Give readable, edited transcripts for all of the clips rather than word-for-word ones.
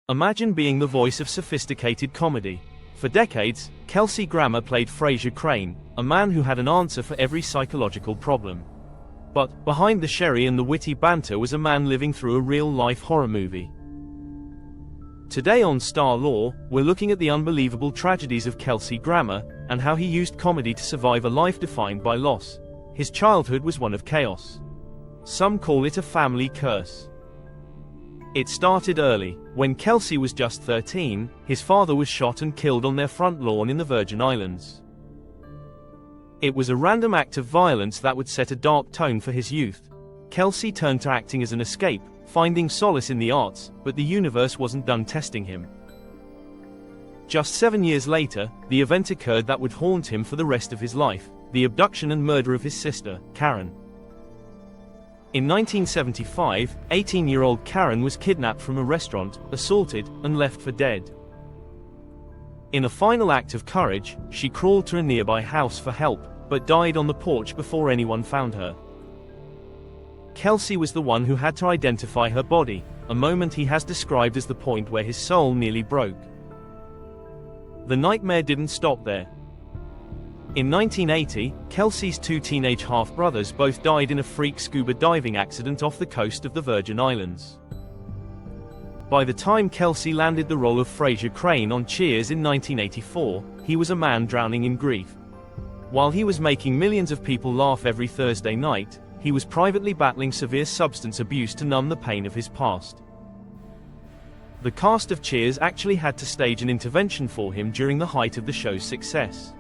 Imagine being the voice of sophisticated comedy. For decades, Kelsey Grammer played Frasier Crane, a man who had an answer for every psychological problem. But behind the sherry and the witty banter was a man living through a real-life horror movie. Today on Star Law, we're looking at the unbelievable tragedies of Kelsey Grammer, and how he used comedy to survive a life defined by loss. His childhood was one of chaos. Some call it a family curse. It started early. When Kelsey was just 13, his father was shot and killed on their front lawn in the Virgin Islands. It was a random act of violence that would set a dark tone for his youth. Kelsey turned to acting as an escape, finding solace in the arts, but the universe wasn't done testing him. Just 7 years later, the event occurred that would haunt him for the rest of his life: the abduction and murder of his sister, Karen. In 1975, 18-year-old Karen was kidnapped from a restaurant, assaulted, and left for dead. In a final act of courage, she crawled to a nearby house for help, but died on the porch before anyone found her. Kelsey was the one who had to identify her body, a moment he has described as the point where his soul nearly broke. The nightmare didn't stop there. In 1980, Kelsey's two teenage half-brothers both died in a freak scuba diving accident off the coast of the Virgin Islands. By the time Kelsey landed the role of Frasier Crane on Cheers in 1984, he was a man drowning in grief. While he was making millions of people laugh every Thursday night, he was privately battling severe substance abuse to numb the pain of his past. The cast of Cheers actually had to stage an intervention for him during the height of the show's success.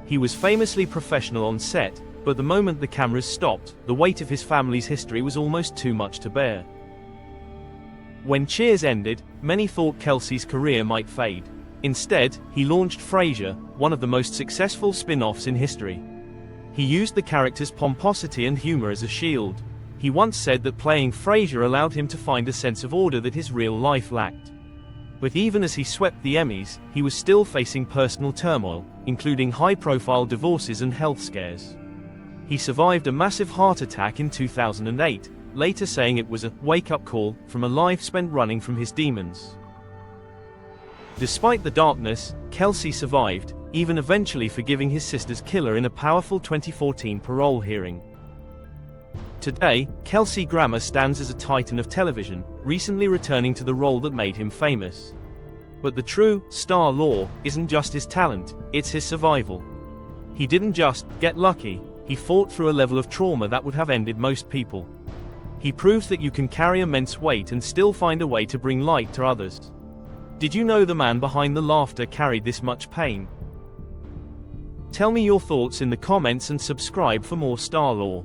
He was famously professional on set, but the moment the cameras stopped, the weight of his family's history was almost too much to bear. When Cheers ended, many thought Kelsey's career might fade. Instead, he launched Frasier, one of the most successful spin-offs in history. He used the character's pomposity and humor as a shield. He once said that playing Frasier allowed him to find a sense of order that his real life lacked. But even as he swept the Emmys, he was still facing personal turmoil, including high-profile divorces and health scares. He survived a massive heart attack in 2008, later saying it was a wake-up call from a life spent running from his demons. Despite the darkness, Kelsey survived, even eventually forgiving his sister's killer in a powerful 2014 parole hearing. Today, Kelsey Grammer stands as a titan of television, recently returning to the role that made him famous. But the true Star Law isn't just his talent, it's his survival. He didn't just get lucky, he fought through a level of trauma that would have ended most people. He proves that you can carry immense weight and still find a way to bring light to others. Did you know the man behind the laughter carried this much pain? Tell me your thoughts in the comments and subscribe for more Star Law.